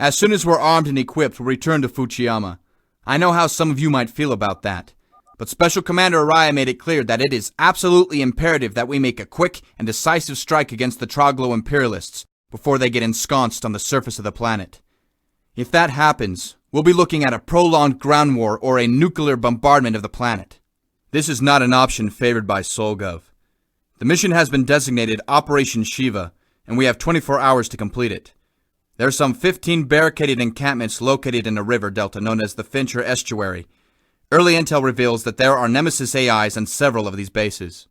As soon as we're armed and equipped, we'll return to Fujiyama. I know how some of you might feel about that, but Special Commander Araya made it clear that it is absolutely imperative that we make a quick and decisive strike against the Troglo Imperialists before they get ensconced on the surface of the planet. If that happens, we'll be looking at a prolonged ground war or a nuclear bombardment of the planet. This is not an option favored by Solgov. The mission has been designated Operation Shiva, and we have 24 hours to complete it. There are some 15 barricaded encampments located in a river delta known as the Fincher Estuary. Early intel reveals that there are Nemesis AIs on several of these bases.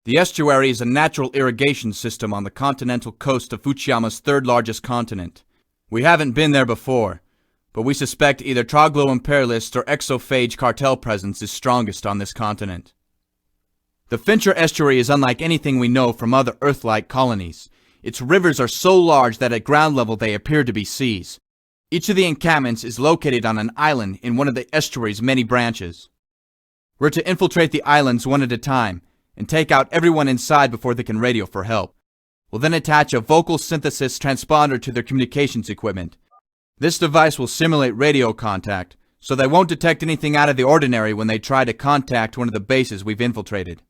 The estuary is a natural irrigation system on the continental coast of Fujiyama's third largest continent. We haven't been there before, but we suspect either Troglo Imperialist or Exophage cartel presence is strongest on this continent. The Fincher Estuary is unlike anything we know from other Earth-like colonies. Its rivers are so large that at ground level they appear to be seas. Each of the encampments is located on an island in one of the estuary's many branches. We're to infiltrate the islands one at a time and take out everyone inside before they can radio for help. We'll then attach a vocal synthesis transponder to their communications equipment. This device will simulate radio contact, so they won't detect anything out of the ordinary when they try to contact one of the bases we've infiltrated.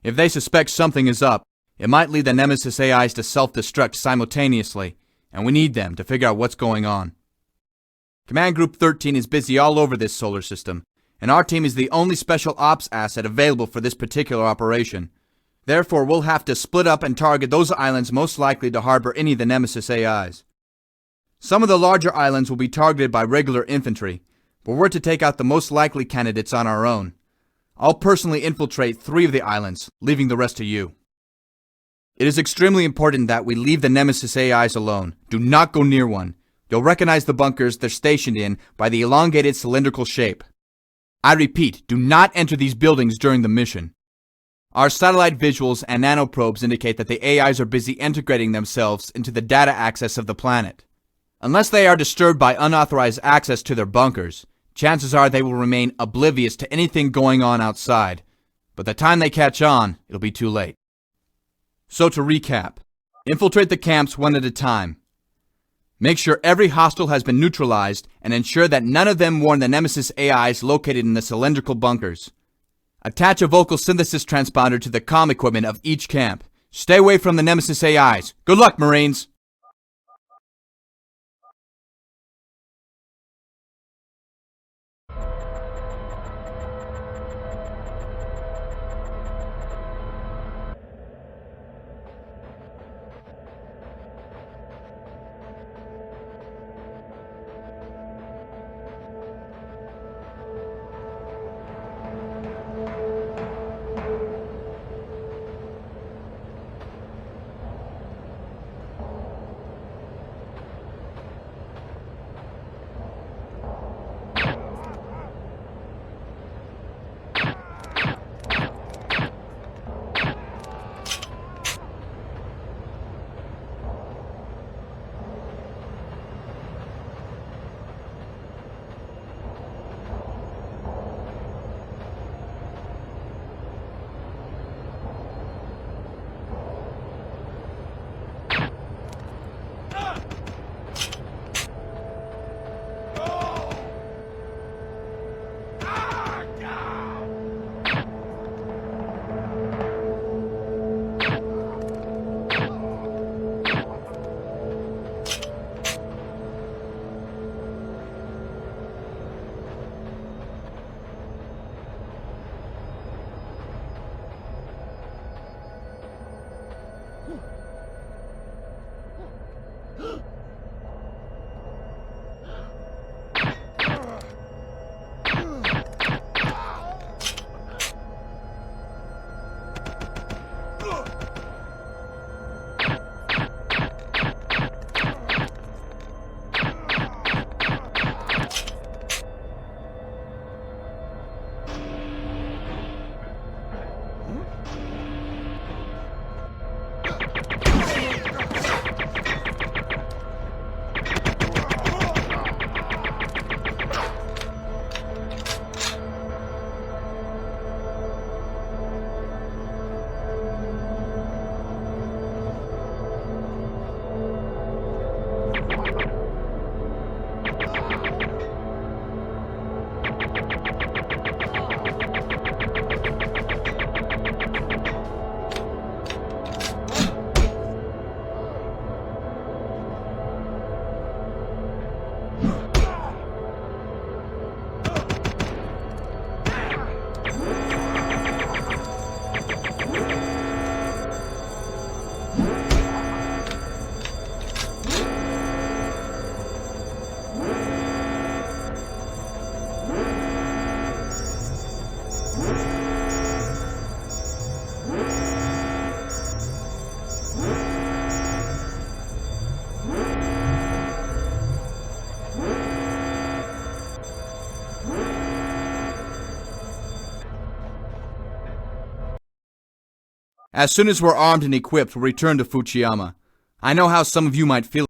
If they suspect something is up, it might lead the Nemesis AIs to self-destruct simultaneously, and we need them to figure out what's going on. Command Group 13 is busy all over this solar system, and our team is the only special ops asset available for this particular operation. Therefore, we'll have to split up and target those islands most likely to harbor any of the Nemesis AIs. Some of the larger islands will be targeted by regular infantry, but we're to take out the most likely candidates on our own. I'll personally infiltrate 3 of the islands, leaving the rest to you. It is extremely important that we leave the Nemesis AIs alone. Do not go near one. You'll recognize the bunkers they're stationed in by the elongated cylindrical shape. I repeat, do not enter these buildings during the mission. Our satellite visuals and nanoprobes indicate that the AIs are busy integrating themselves into the data access of the planet. Unless they are disturbed by unauthorized access to their bunkers, chances are they will remain oblivious to anything going on outside. But the time they catch on, it'll be too late. So to recap, infiltrate the camps one at a time. Make sure every hostile has been neutralized and ensure that none of them warn the Nemesis AIs located in the cylindrical bunkers. Attach a vocal synthesis transponder to the comm equipment of each camp. Stay away from the Nemesis AIs. Good luck, Marines! As soon as we're armed and equipped, we'll return to Fujiyama. I know how some of you might feel.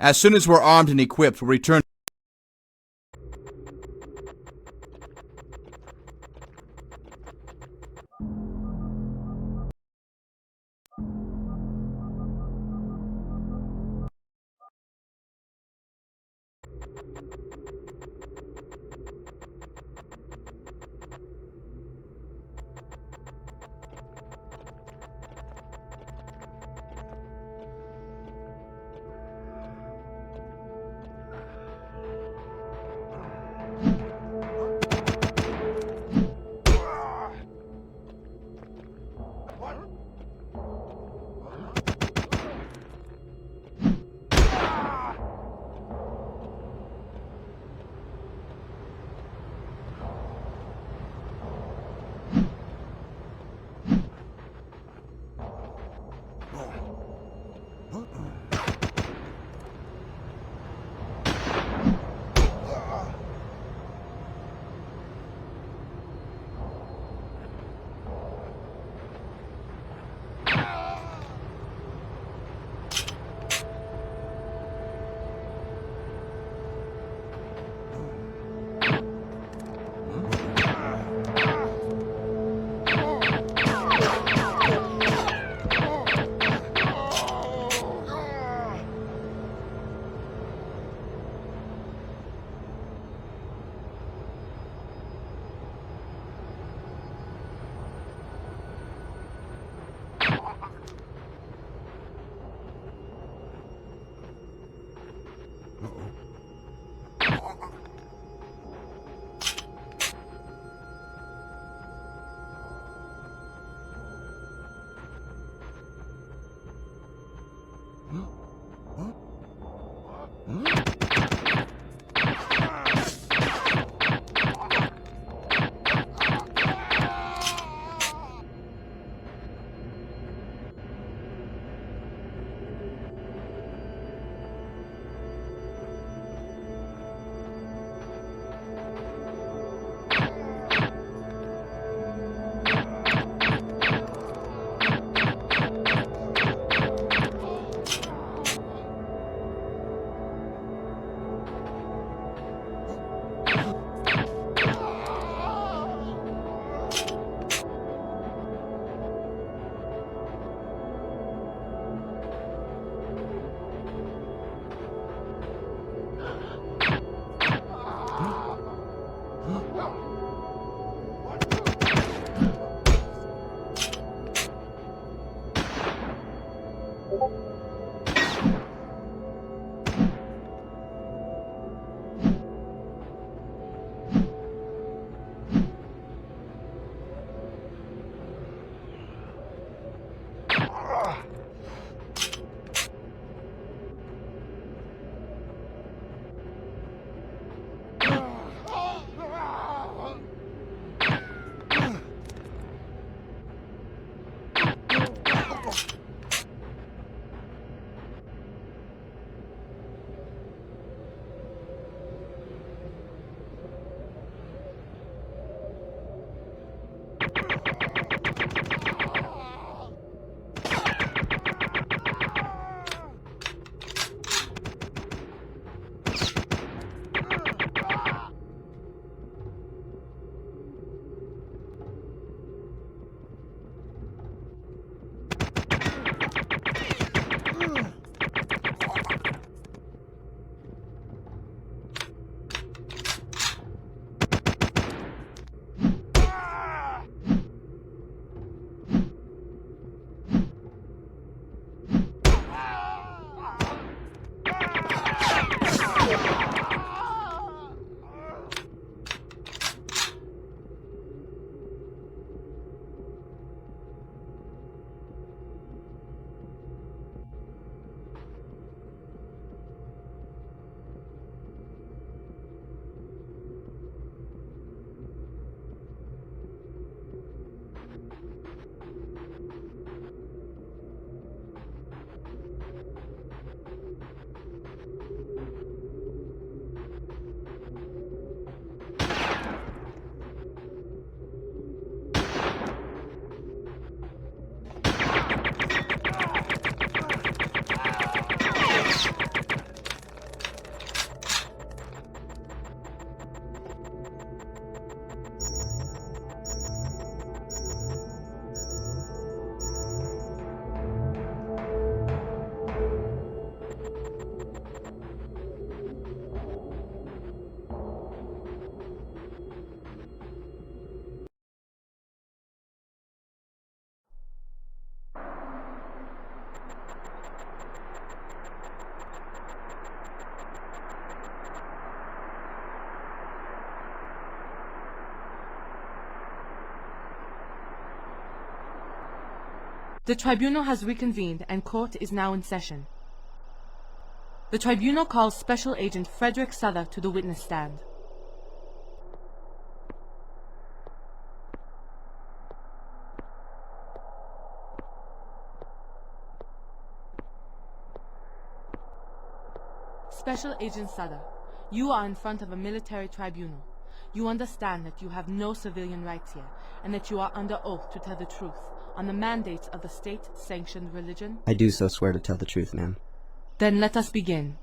As soon as we're armed and equipped, we'll return. The tribunal has reconvened and court is now in session. The tribunal calls Special Agent Frederick Souther to the witness stand. Special Agent Souther, you are in front of a military tribunal. You understand that you have no civilian rights here, and that you are under oath to tell the truth on the mandates of the state-sanctioned religion? I do so swear to tell the truth, ma'am. Then let us begin.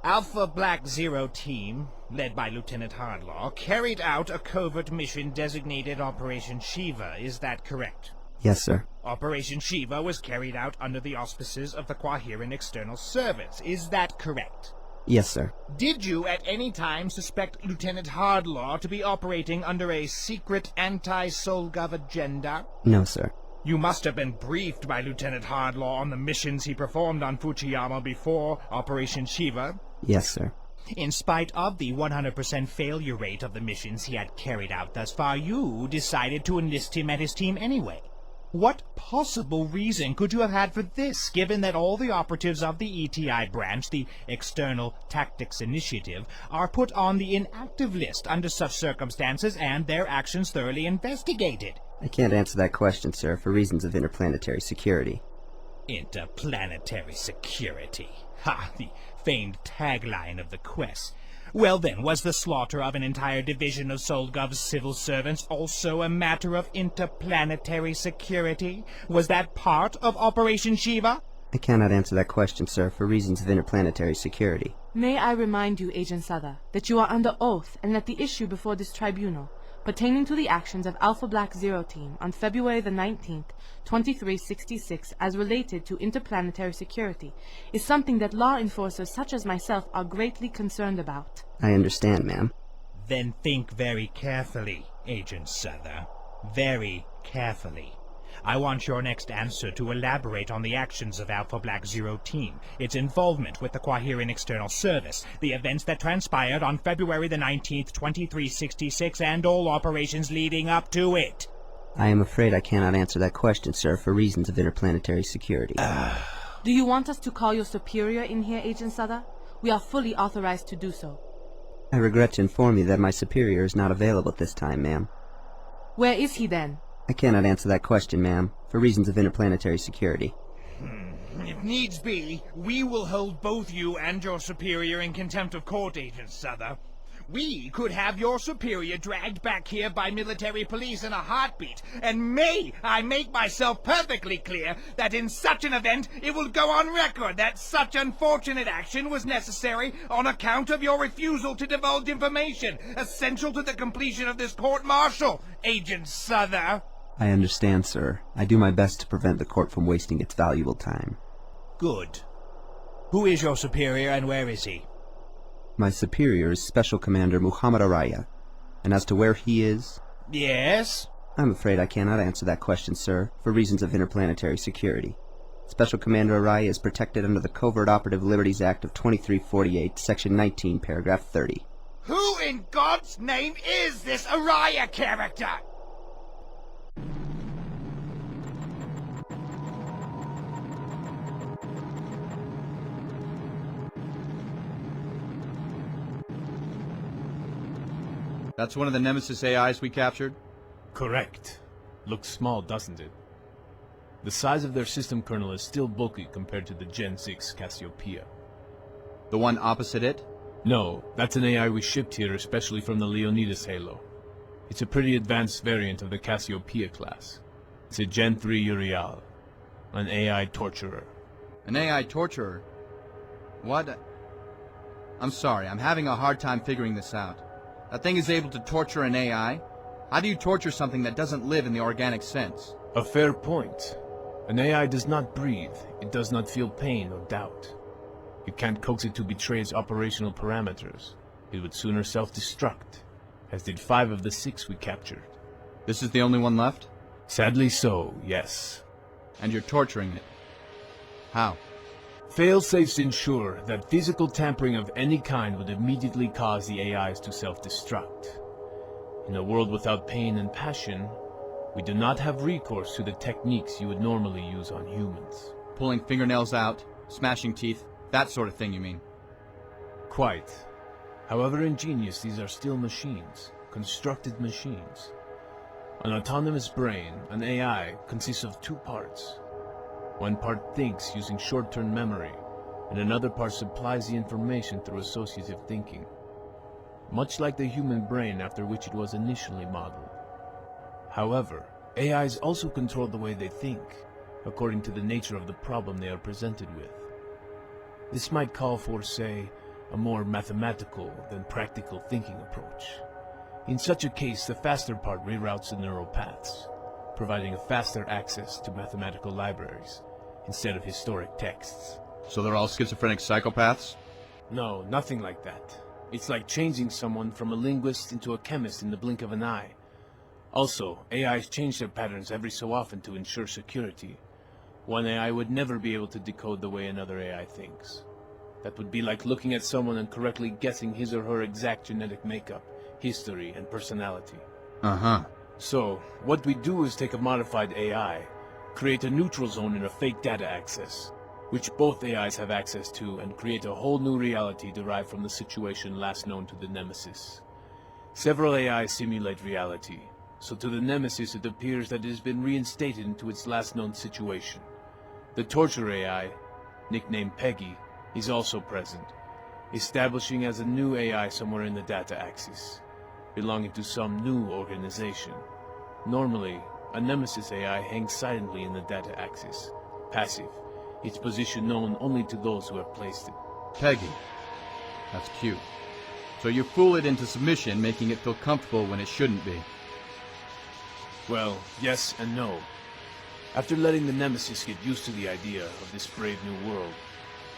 Alpha Black Zero Team, led by Lieutenant Hardlaw, carried out a covert mission designated Operation Shiva. Is that correct? Yes, sir. Operation Shiva was carried out under the auspices of the Quahiran External Service. Is that correct? Yes, sir. Did you at any time suspect Lieutenant Hardlaw to be operating under a secret anti-Solgov agenda? No, sir. You must have been briefed by Lieutenant Hardlaw on the missions he performed on Fujiyama before Operation Shiva? Yes, sir. In spite of the 100% failure rate of the missions he had carried out thus far, you decided to enlist him and his team anyway. What possible reason could you have had for this, given that all the operatives of the ETI branch, the External Tactics Initiative, are put on the inactive list under such circumstances and their actions thoroughly investigated? I can't answer that question, sir, for reasons of interplanetary security. Interplanetary security. Ha! The famed tagline of the Quest. Well then, was the slaughter of an entire division of Solgov's civil servants also a matter of interplanetary security? Was that part of Operation Shiva? I cannot answer that question, sir, for reasons of interplanetary security. May I remind you, Agent Souther, that you are under oath and that the issue before this tribunal, pertaining to the actions of Alpha Black Zero Team on February the 19th, 2366, as related to interplanetary security, is something that law enforcers such as myself are greatly concerned about. I understand, ma'am. Then think very carefully, Agent Souther. Very carefully. I want your next answer to elaborate on the actions of Alpha Black Zero Team, its involvement with the Quahiran External Service, the events that transpired on February the 19th, 2366, and all operations leading up to it. I am afraid I cannot answer that question, sir, for reasons of interplanetary security. Do you want us to call your superior in here, Agent Souther? We are fully authorized to do so. I regret to inform you that my superior is not available at this time, ma'am. Where is he then? I cannot answer that question, ma'am, for reasons of interplanetary security. If needs be, we will hold both you and your superior in contempt of court, Agent Souther. We could have your superior dragged back here by military police in a heartbeat, and may I make myself perfectly clear that in such an event it will go on record that such unfortunate action was necessary on account of your refusal to divulge information essential to the completion of this court-martial, Agent Souther. I understand, sir. I do my best to prevent the court from wasting its valuable time. Good. Who is your superior and where is he? My superior is Special Commander Muhammad Araya, and as to where he is... Yes? I'm afraid I cannot answer that question, sir, for reasons of interplanetary security. Special Commander Araya is protected under the Covert Operative Liberties Act of 2348, Section 19, Paragraph 30. Who in God's name is this Araya character? That's one of the Nemesis AIs we captured? Correct. Looks small, doesn't it? The size of their system kernel is still bulky compared to the Gen 6 Cassiopeia. The one opposite it? No, that's an AI we shipped here especially from the Leonidas Halo. It's a pretty advanced variant of the Cassiopeia class. It's a Gen 3 Uriel, an AI torturer. An AI torturer? What? I'm sorry, I'm having a hard time figuring this out. That thing is able to torture an AI? How do you torture something that doesn't live in the organic sense? A fair point. An AI does not breathe, it does not feel pain or doubt. You can't coax it to betray its operational parameters. It would sooner self-destruct, as did 5 of the 6 we captured. This is the only one left? Sadly so, yes. And you're torturing it. How? Fail-safes ensure that physical tampering of any kind would immediately cause the AIs to self-destruct. In a world without pain and passion, We do not have recourse to the techniques you would normally use on humans. Pulling fingernails out, smashing teeth, that sort of thing, you mean? Quite. However ingenious, these are still machines, constructed machines. An autonomous brain, an AI, consists of two parts. One part thinks using short-term memory, and another part supplies the information through associative thinking. Much like the human brain after which it was initially modeled. However, AIs also control the way they think, according to the nature of the problem they are presented with. This might call for, say, a more mathematical than practical thinking approach. In such a case, the faster part reroutes the neural paths, providing a faster access to mathematical libraries instead of historic texts. So they're all schizophrenic psychopaths? No, nothing like that. It's like changing someone from a linguist into a chemist in the blink of an eye. Also, AIs change their patterns every so often to ensure security. One AI would never be able to decode the way another AI thinks. That would be like looking at someone and correctly guessing his or her exact genetic makeup, history, and personality. Uh-huh. So, what we do is take a modified AI, create a neutral zone in a fake data access, which both AIs have access to, and create a whole new reality derived from the situation last known to the Nemesis. Several AIs simulate reality, so to the Nemesis it appears that it has been reinstated into its last known situation. The Torture AI, nicknamed Peggy, is also present, establishing as a new AI somewhere in the data axis, belonging to some new organization. Normally, a Nemesis AI hangs silently in the data axis, passive, its position known only to those who have placed it. Peggy. That's cute. So you fool it into submission, making it feel comfortable when it shouldn't be. Well, yes and no. After letting the Nemesis get used to the idea of this brave new world,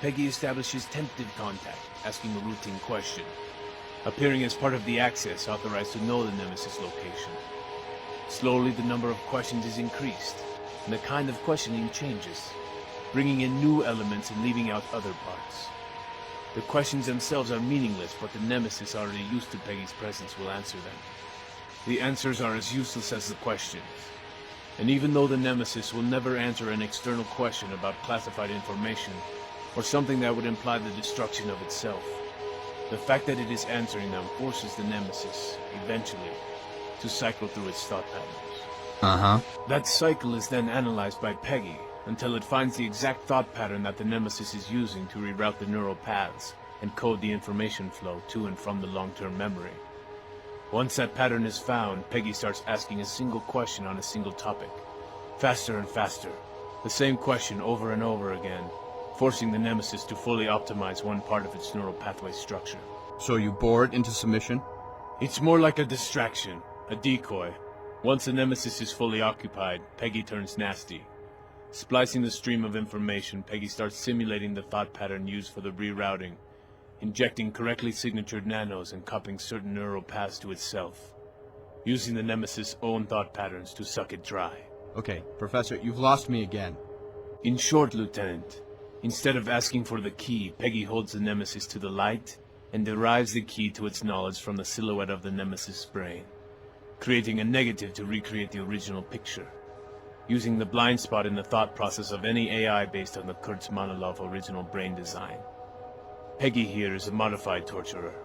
Peggy establishes tentative contact, asking a routine question, appearing as part of the access authorized to know the Nemesis location. Slowly, the number of questions is increased, and the kind of questioning changes, bringing in new elements and leaving out other parts. The questions themselves are meaningless, but the Nemesis already used to Peggy's presence will answer them. The answers are as useless as the questions. And even though the Nemesis will never answer an external question about classified information, or something that would imply the destruction of itself, the fact that it is answering them forces the Nemesis, eventually, to cycle through its thought patterns. Uh-huh. That cycle is then analyzed by Peggy, until it finds the exact thought pattern that the Nemesis is using to reroute the neural paths and code the information flow to and from the long-term memory. Once that pattern is found, Peggy starts asking a single question on a single topic, faster and faster, the same question over and over again, forcing the Nemesis to fully optimize one part of its neural pathway structure. So you bore it into submission? It's more like a distraction, a decoy. Once the Nemesis is fully occupied, Peggy turns nasty. Splicing the stream of information, Peggy starts simulating the thought pattern used for the rerouting, injecting correctly signatured nanos and copying certain neural paths to itself, using the Nemesis' own thought patterns to suck it dry. Okay, Professor, you've lost me again. In short, Lieutenant, instead of asking for the key, Peggy holds the Nemesis to the light and derives the key to its knowledge from the silhouette of the Nemesis' brain, creating a negative to recreate the original picture, using the blind spot in the thought process of any AI based on the Kurtz-Manilov original brain design. Peggy here is a modified torturer,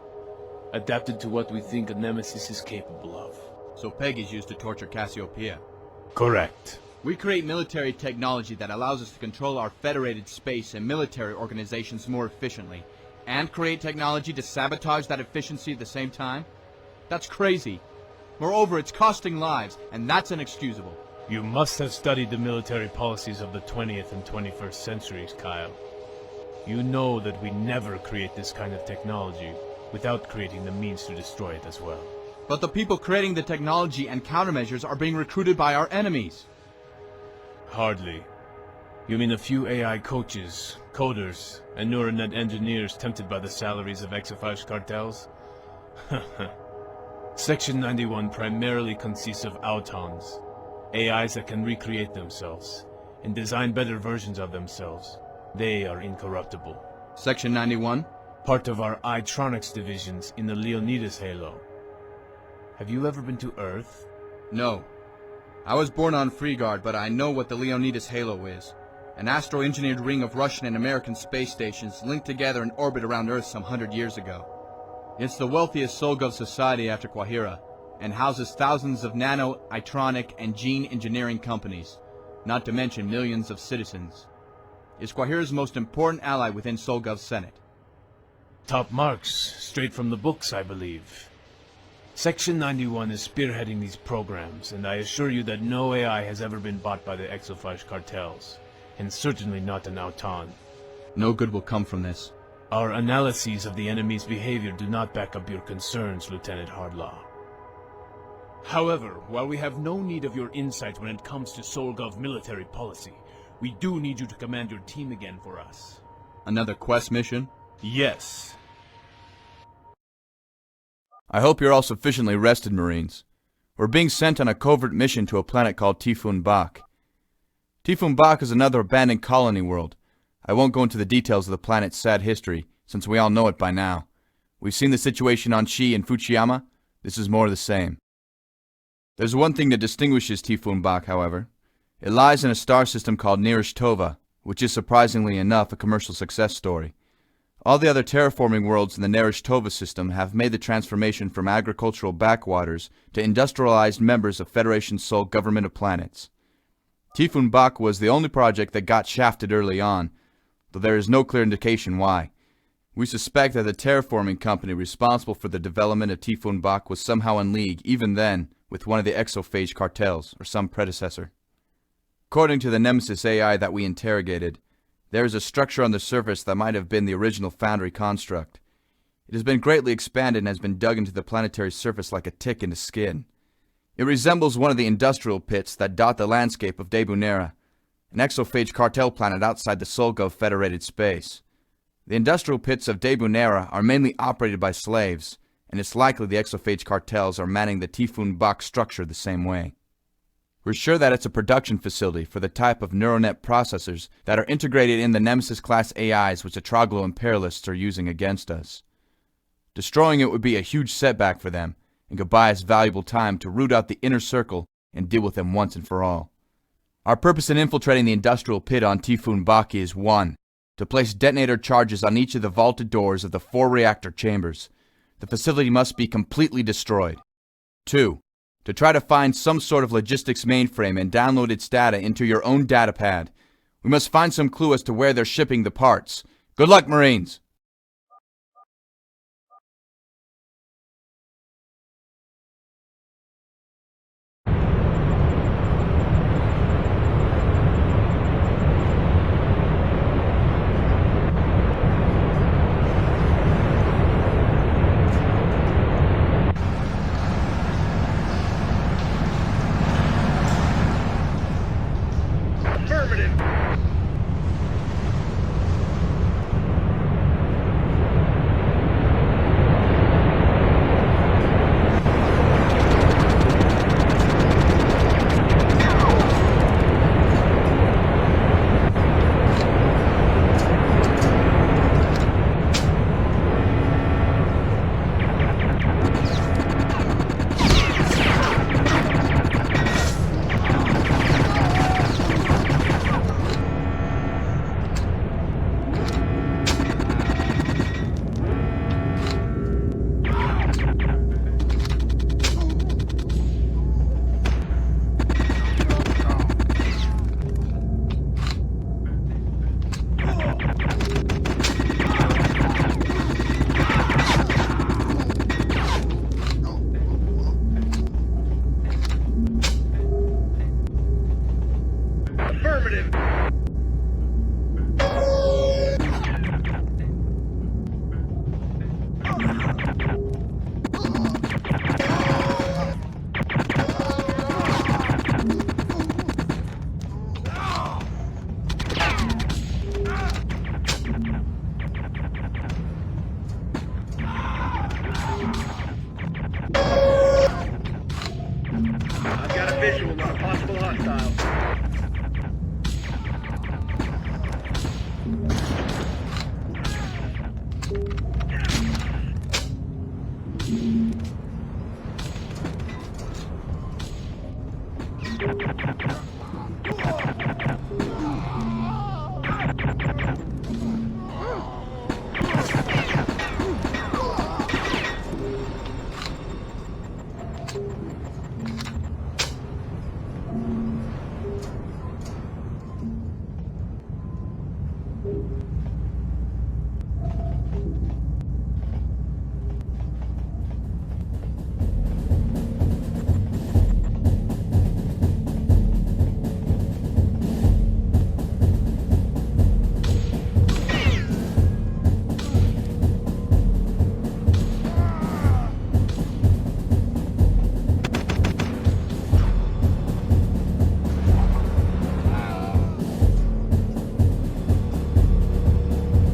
adapted to what we think a Nemesis is capable of. So Peggy's used to torture Cassiopeia. Correct. We create military technology that allows us to control our federated space and military organizations more efficiently, and create technology to sabotage that efficiency at the same time? That's crazy. Moreover, it's costing lives, and that's inexcusable. You must have studied the military policies of the 20th and 21st centuries, Kyle. You know that we never create this kind of technology without creating the means to destroy it as well. But the people creating the technology and countermeasures are being recruited by our enemies. Hardly. You mean a few AI coaches, coders, and neural net engineers tempted by the salaries of exophage cartels? Section 91 primarily consists of autons, AIs that can recreate themselves, and design better versions of themselves. They are incorruptible. Section 91? Part of our Itronics divisions in the Leonidas Halo. Have you ever been to Earth? No. I was born on Freegard, but I know what the Leonidas Halo is. An astro-engineered ring of Russian and American space stations linked together in orbit around Earth some 100 years ago. It's the wealthiest Solgov society after Quahira, and houses thousands of nano, itronic, and gene engineering companies, not to mention millions of citizens. It's Quahira's most important ally within Solgov's Senate. Top marks, straight from the books, I believe. Section 91 is spearheading these programs, and I assure you that no AI has ever been bought by the exophage cartels, and certainly not an Auton. No good will come from this. Our analyses of the enemy's behavior do not back up your concerns, Lieutenant Hardlaw. However, while we have no need of your insight when it comes to Solgov military policy, we do need you to command your team again for us. Another quest mission? Yes. I hope you're all sufficiently rested, Marines. We're being sent on a covert mission to a planet called Typhoon Bak. Typhoon Bak is another abandoned colony world. I won't go into the details of the planet's sad history, since we all know it by now. We've seen the situation on Shi and Fuchiyama. This is more of the same. There's one thing that distinguishes Typhoon Bak, however. It lies in a star system called Neresh-Tova, which is surprisingly enough a commercial success story. All the other terraforming worlds in the Neresh-Tova system have made the transformation from agricultural backwaters to industrialized members of Federation Sol Government of Planets. Typhoon Bak was the only project that got shafted early on, though there is no clear indication why. We suspect that the terraforming company responsible for the development of Typhoon Bak was somehow in league, even then, with one of the exophage cartels, or some predecessor. According to the Nemesis AI that we interrogated, there is a structure on the surface that might have been the original Foundry construct. It has been greatly expanded and has been dug into the planetary surface like a tick into skin. It resembles one of the industrial pits that dot the landscape of Debunera, an exophage cartel planet outside the Solgov Federated space. The industrial pits of Debunera are mainly operated by slaves, and it's likely the exophage cartels are manning the Typhoon Bak structure the same way. We're sure that it's a production facility for the type of neuronet processors that are integrated in the Nemesis-class AIs which the Troglo-imperialists are using against us. Destroying it would be a huge setback for them, and could buy us valuable time to root out the inner circle and deal with them once and for all. Our purpose in infiltrating the industrial pit on Typhoon Bak is 1. To place detonator charges on each of the vaulted doors of the 4 reactor chambers. The facility must be completely destroyed. 2. To try to find some sort of logistics mainframe and download its data into your own datapad. We must find some clue as to where they're shipping the parts. Good luck, Marines! I've got a visual on a possible hostile.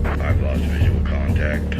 I've lost visual contact.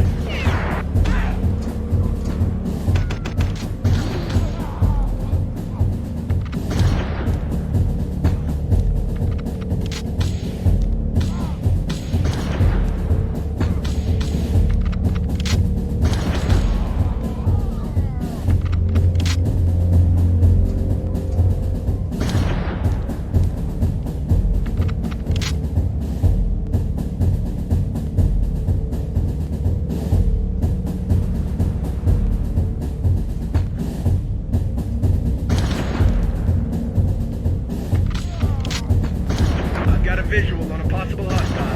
I've got a visual on a possible hostile.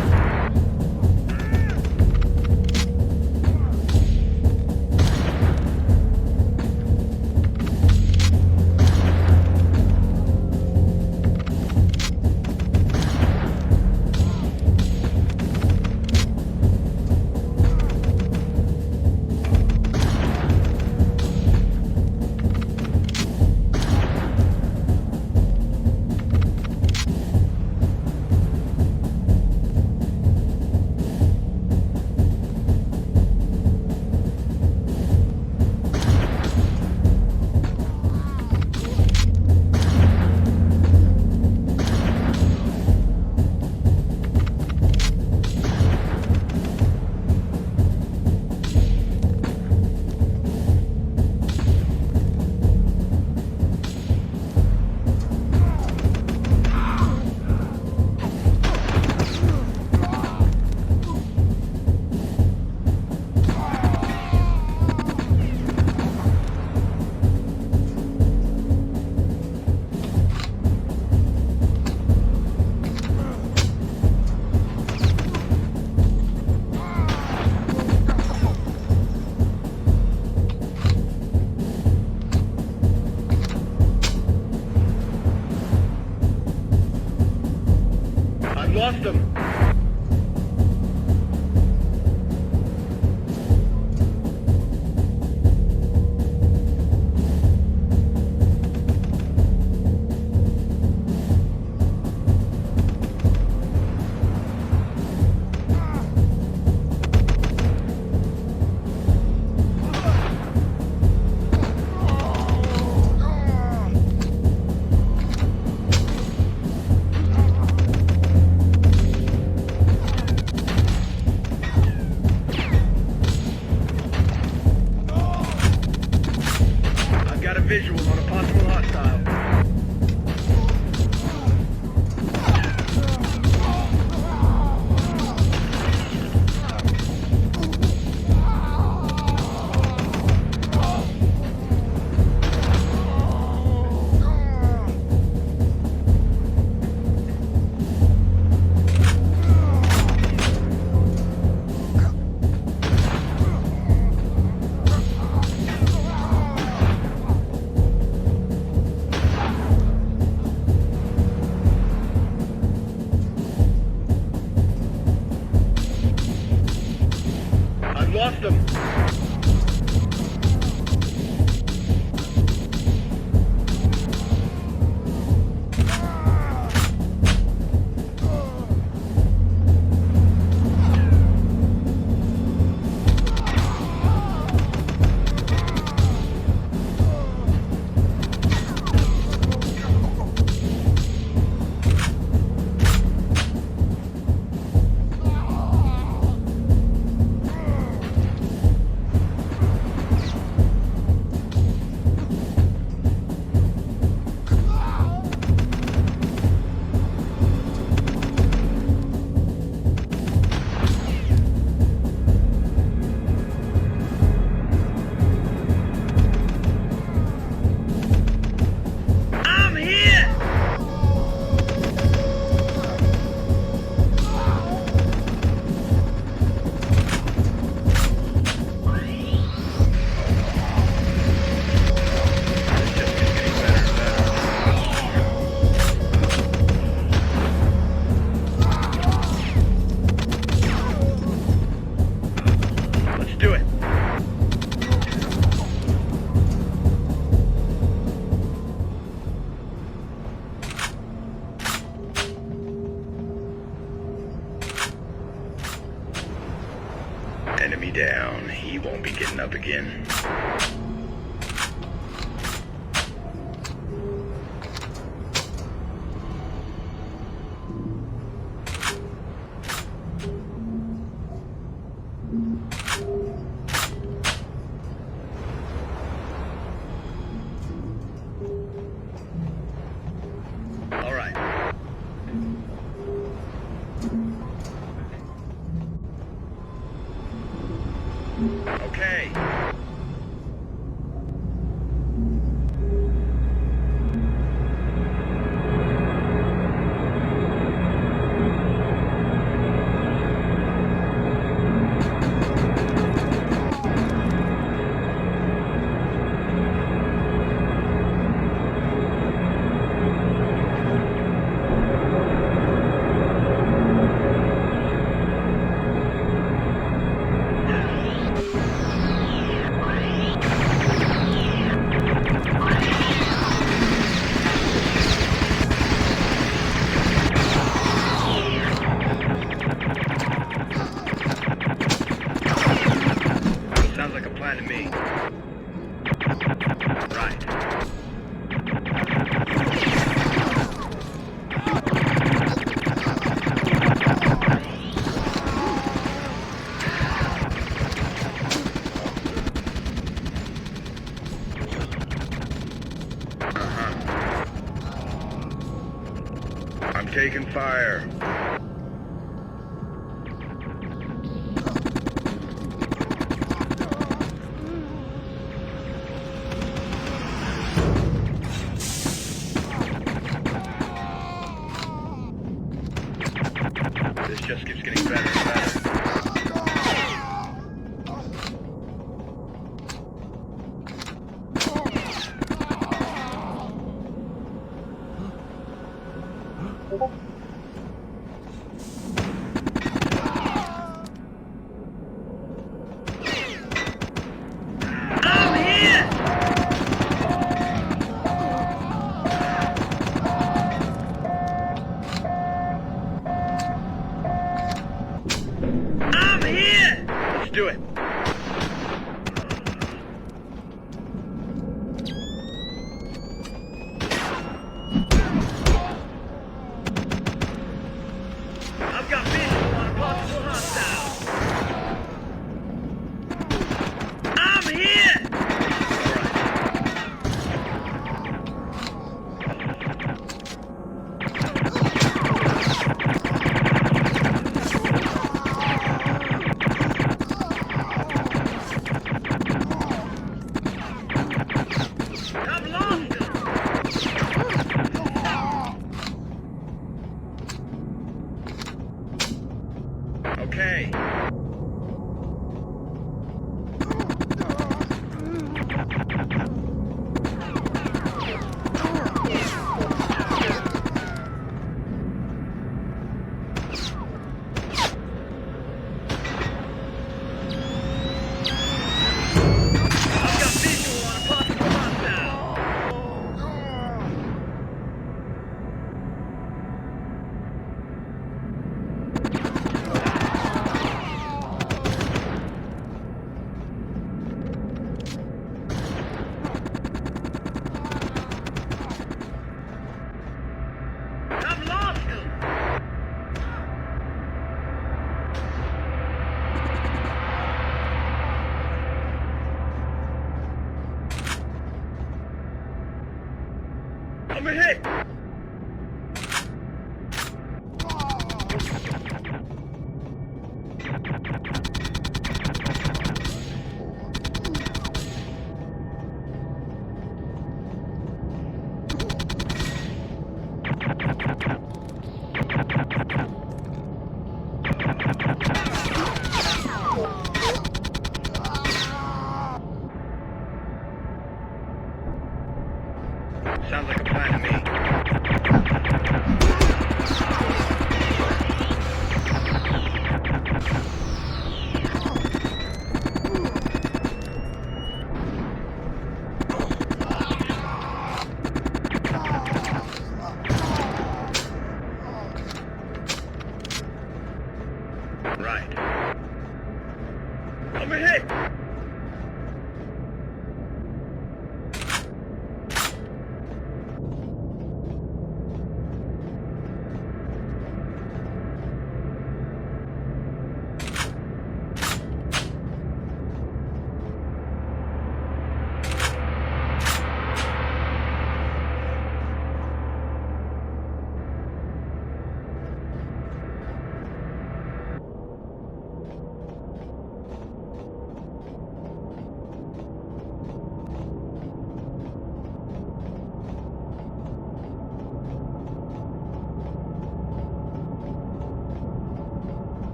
I've lost them. enemy down. He won't be getting up again. All right. Okay. Sounds like a plan to me. Right. I'm taking fire. This just keeps getting better and better. Let's do it. I've got visual on a possible hostile. I'm here! I've lost him! Okay. I've got visual on a possible hostile. I've lost him! I'm hit! Sounds like a plan to me. Right. I'm hit!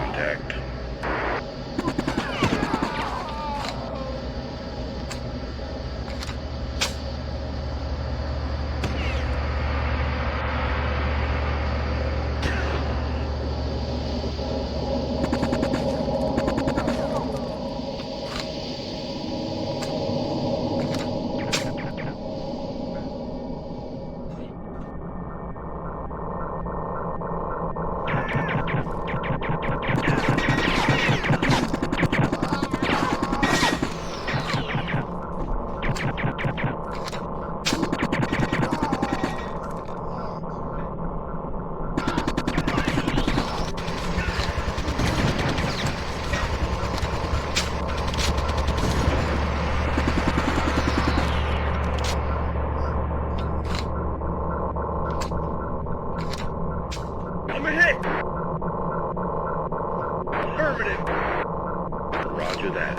Contact. I'm hit! Affirmative! Roger that.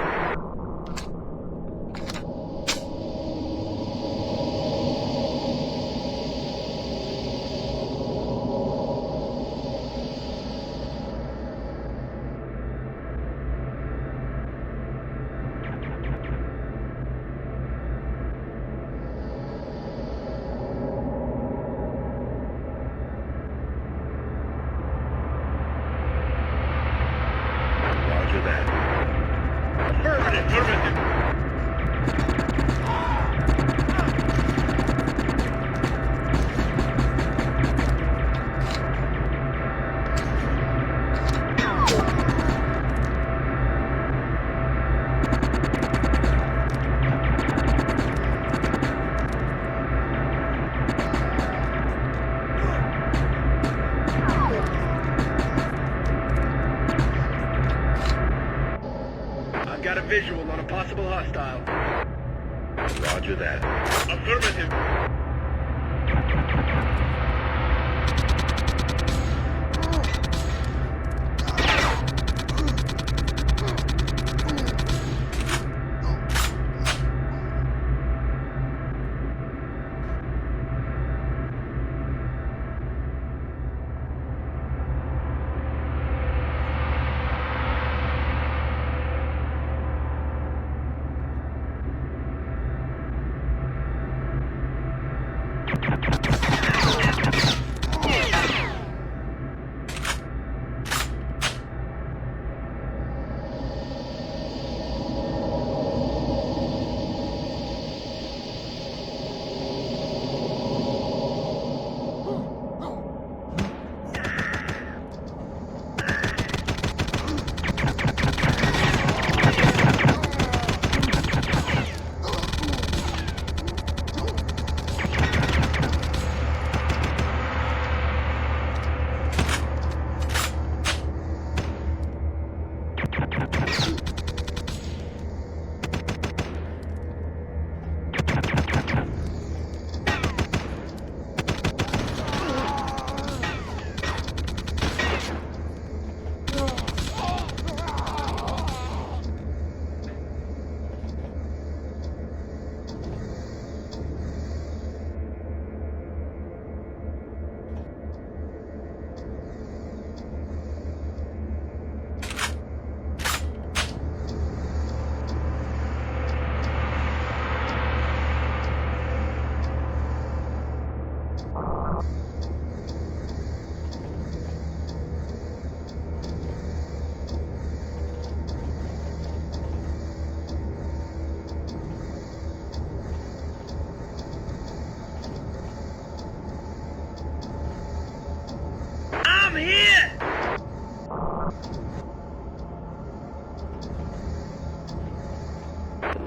Roger that. Affirmative! Affirmative! I've got a visual on a possible hostile. Roger that. Affirmative.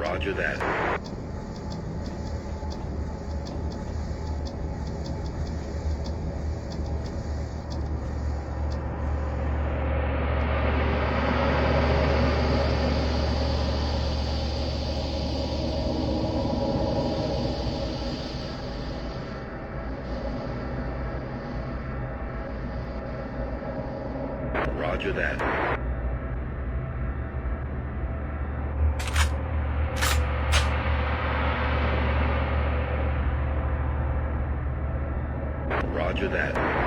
Roger that. Roger that. Roger that.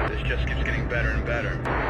This just keeps getting better and better.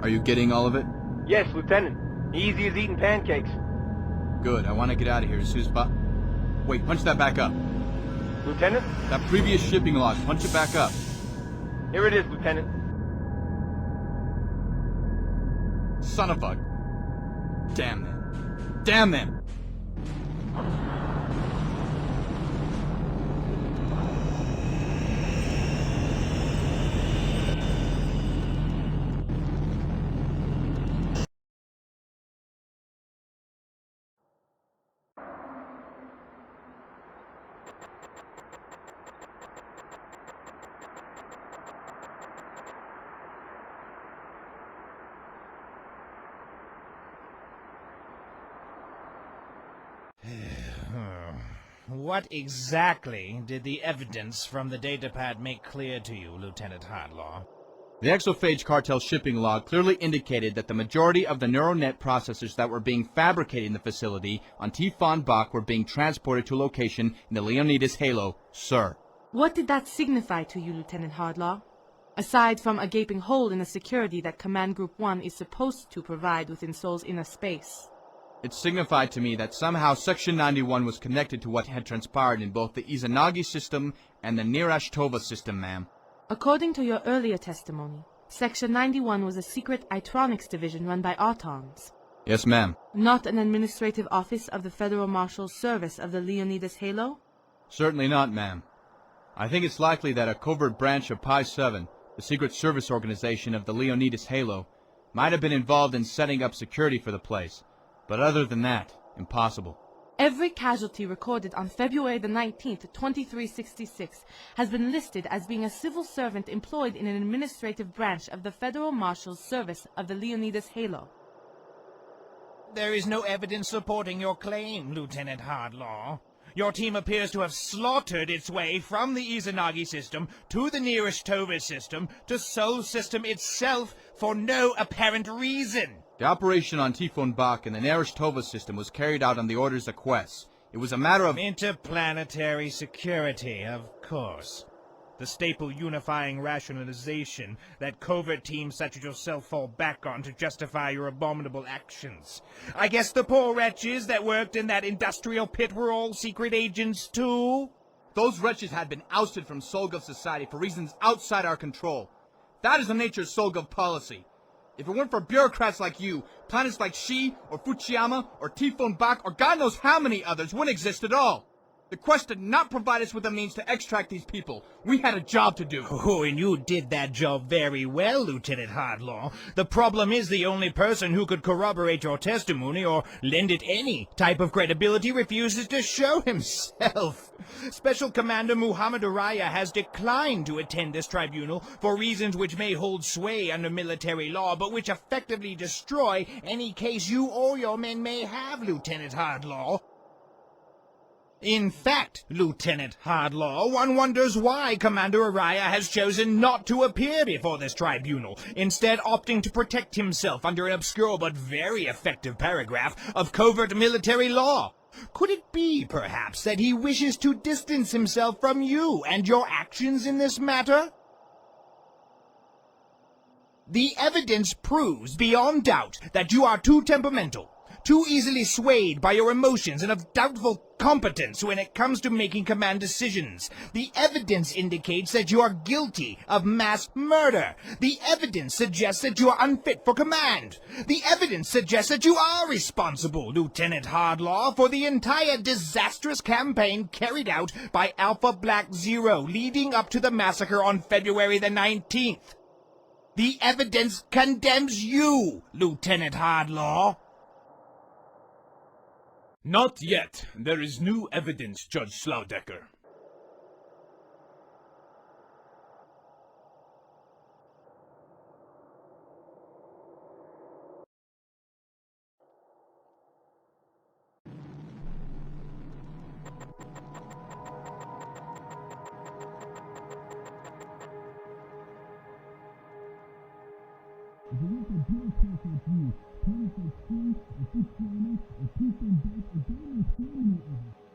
Are you getting all of it? Yes, Lieutenant. Easy as eating pancakes. Good, I want to get out of here as soon as Wait, punch that back up. Lieutenant? That previous shipping log, punch it back up. Here it is, Lieutenant. Son of a... Damn them. Damn them! What exactly did the evidence from the datapad make clear to you, Lieutenant Hardlaw? The Exophage cartel shipping log clearly indicated that the majority of the neural net processors that were being fabricated in the facility on Typhon Bach were being transported to a location in the Leonidas Halo, sir. What did that signify to you, Lieutenant Hardlaw? Aside from a gaping hole in the security that Command Group 1 is supposed to provide within Sol's inner space. It signified to me that somehow Section 91 was connected to what had transpired in both the Izanagi system and the Nirashtova system, ma'am. According to your earlier testimony, Section 91 was a secret Itronics division run by Autons. Yes, ma'am. Not an administrative office of the Federal Marshal's Service of the Leonidas Halo? Certainly not, ma'am. I think it's likely that a covert branch of Pi 7, the secret service organization of the Leonidas Halo, might have been involved in setting up security for the place. But other than that, impossible. Every casualty recorded on February the 19th, 2366, has been listed as being a civil servant employed in an administrative branch of the Federal Marshal's Service of the Leonidas Halo. There is no evidence supporting your claim, Lieutenant Hardlaw. Your team appears to have slaughtered its way from the Izanagi system to the nearest Tova system to Sol system itself for no apparent reason. The operation on Typhon Bach and the Nirashtova system was carried out on the orders of Quest. It was a matter of interplanetary security, of course. The staple unifying rationalization that covert teams such as yourself fall back on to justify your abominable actions. I guess the poor wretches that worked in that industrial pit were all secret agents too? Those wretches had been ousted from Solgov society for reasons outside our control. That is the nature of Solgov policy. If it weren't for bureaucrats like you, planets like Shi, or Fuchiyama, or Typhon Bach, or God knows how many others wouldn't exist at all. The Quest did not provide us with the means to extract these people. We had a job to do. Oh, and you did that job very well, Lieutenant Hardlaw. The problem is the only person who could corroborate your testimony or lend it any type of credibility refuses to show himself. Special Commander Muhammad Araya has declined to attend this tribunal for reasons which may hold sway under military law, but which effectively destroy any case you or your men may have, Lieutenant Hardlaw. In fact, Lieutenant Hardlaw, one wonders why Commander Araya has chosen not to appear before this tribunal, instead opting to protect himself under an obscure but very effective paragraph of covert military law. Could it be, perhaps, that he wishes to distance himself from you and your actions in this matter? The evidence proves beyond doubt that you are too temperamental, too easily swayed by your emotions, and of doubtful competence when it comes to making command decisions. The evidence indicates that you are guilty of mass murder. The evidence suggests that you are unfit for command. The evidence suggests that you are responsible, Lieutenant Hardlaw, for the entire disastrous campaign carried out by Alpha Black Zero leading up to the massacre on February the 19th. The evidence condemns you, Lieutenant Hardlaw. Not yet. There is new evidence, Judge Slaudecker.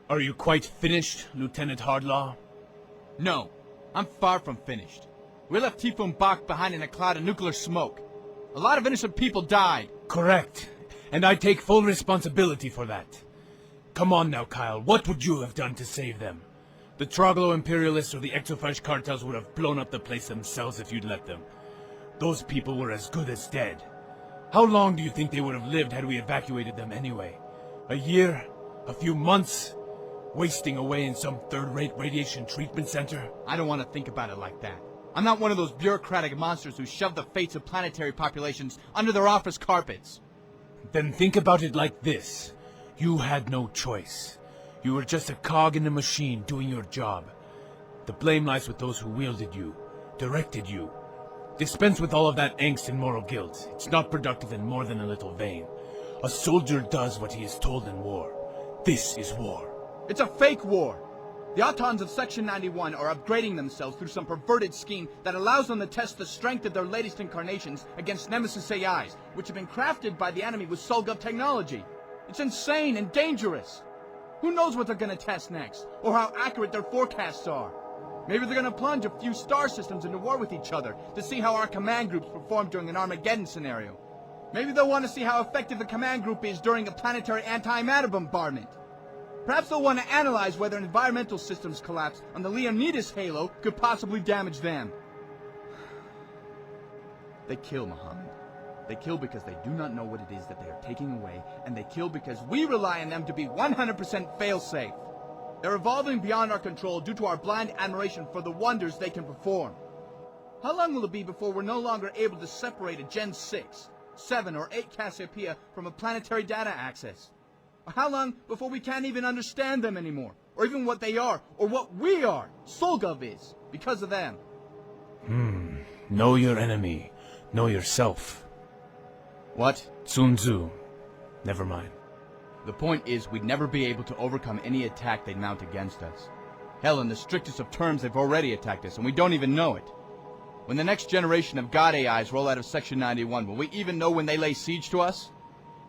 Are you quite finished, Lieutenant Hardlaw? No, I'm far from finished. We left Typhon Bach behind in a cloud of nuclear smoke. A lot of innocent people died. Correct. And I take full responsibility for that. Come on now, Kyle. What would you have done to save them? The Troglo imperialists or the Exofash cartels would have blown up the place themselves if you'd let them. Those people were as good as dead. How long do you think they would have lived had we evacuated them anyway? A year? A few months? Wasting away in some third-rate radiation treatment center? I don't want to think about it like that. I'm not one of those bureaucratic monsters who shove the fates of planetary populations under their office carpets. Then think about it like this. You had no choice. You were just a cog in the machine doing your job. The blame lies with those who wielded you, directed you. Dispense with all of that angst and moral guilt. It's not productive and more than a little vain. A soldier does what he is told in war. This is war. It's a fake war. The Autons of Section 91 are upgrading themselves through some perverted scheme that allows them to test the strength of their latest incarnations against Nemesis AIs, which have been crafted by the enemy with Solgov technology. It's insane and dangerous. Who knows what they're gonna test next, or how accurate their forecasts are. Maybe they're gonna plunge a few star systems into war with each other to see how our command groups perform during an Armageddon scenario. Maybe they'll want to see how effective a command group is during a planetary antimatter bombardment. Perhaps they'll want to analyze whether environmental systems collapse on the Leonidas halo could possibly damage them. They kill, Muhammad. They kill because they do not know what it is that they are taking away, and they kill because we rely on them to be 100% fail-safe. They're evolving beyond our control due to our blind admiration for the wonders they can perform. How long will it be before we're no longer able to separate a Gen 6, 7, or 8 Cassiopeia from a planetary data access? Or how long before we can't even understand them anymore? Or even what they are, or what we are, Solgov is, because of them. Know your enemy. Know yourself. What? Sun Tzu. Never mind. The point is, we'd never be able to overcome any attack they'd mount against us. Hell, in the strictest of terms, they've already attacked us, and we don't even know it. When the next generation of God AIs roll out of Section 91, will we even know when they lay siege to us?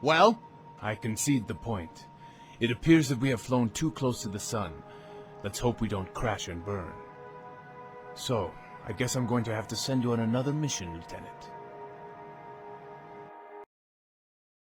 Well? I concede the point. It appears that we have flown too close to the sun. Let's hope we don't crash and burn. So, I guess I'm going to have to send you on another mission, Lieutenant.